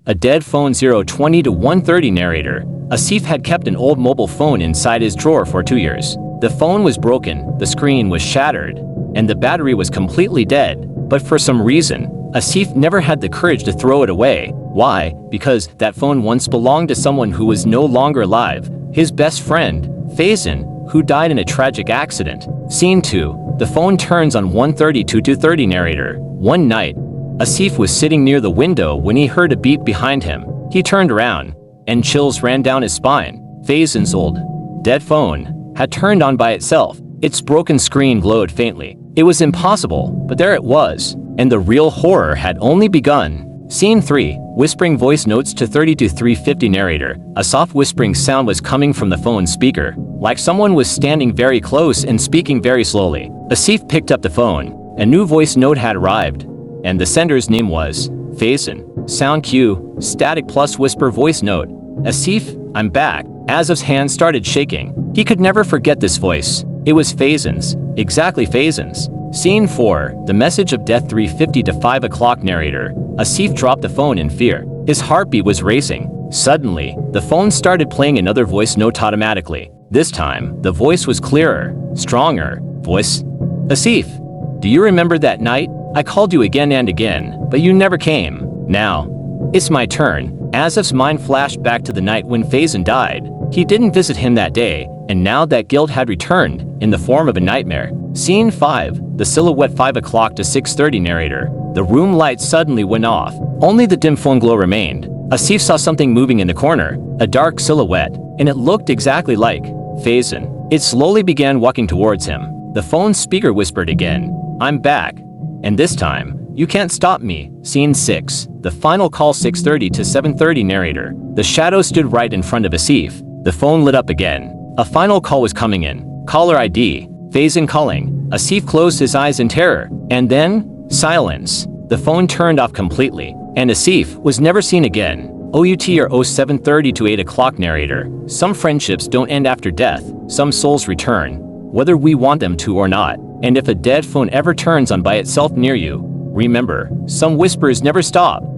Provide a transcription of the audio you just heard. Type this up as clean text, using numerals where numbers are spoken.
A dead phone 020 to 130 narrator. Asif had kept an old mobile phone inside his drawer for 2 years. The phone was broken, the screen was shattered, and the battery was completely dead. But for some reason, Asif never had the courage to throw it away. Why? Because that phone once belonged to someone who was no longer alive. His best friend, Faizan, who died in a tragic accident. Scene 2. The phone turns on 1:30 to 2:30 narrator. One night, Asif was sitting near the window when he heard a beep behind him. He turned around, and chills ran down his spine. Faizan's old, dead phone had turned on by itself. Its broken screen glowed faintly. It was impossible, but there it was, and the real horror had only begun. Scene 3. Whispering voice notes to 30 to 350 narrator. A soft whispering sound was coming from the phone's speaker, like someone was standing very close and speaking very slowly. Asif picked up the phone. A new voice note had arrived, and the sender's name was Faizan. Sound cue, static plus whisper voice note. Asif, I'm back. Asif's hand started shaking. He could never forget this voice. It was Faizan's. Exactly Faizan's. Scene 4. The message of death 3:50 to 5 o'clock narrator. Asif dropped the phone in fear. His heartbeat was racing. Suddenly, the phone started playing another voice note automatically. This time, the voice was clearer, stronger. Voice? Asif, do you remember that night? I called you again and again, but you never came. Now, it's my turn. Asif's mind flashed back to the night when Faizan died. He didn't visit him that day, and now that guilt had returned, in the form of a nightmare. Scene 5. The silhouette 5 o'clock to 6:30 narrator. The room lights suddenly went off. Only the dim phone glow remained. Asif saw something moving in the corner, a dark silhouette, and it looked exactly like Faizan. It slowly began walking towards him. The phone's speaker whispered again, I'm back. And this time, you can't stop me. Scene 6. The final call 6:30 to 7:30 narrator. The shadow stood right in front of Asif. The phone lit up again. A final call was coming in. Caller ID. Faizan calling. Asif closed his eyes in terror. And then, silence. The phone turned off completely. And Asif was never seen again. OUT or 07:30 to 8 o'clock narrator. Some friendships don't end after death. Some souls return, whether we want them to or not. And if a dead phone ever turns on by itself near you, remember, some whispers never stop.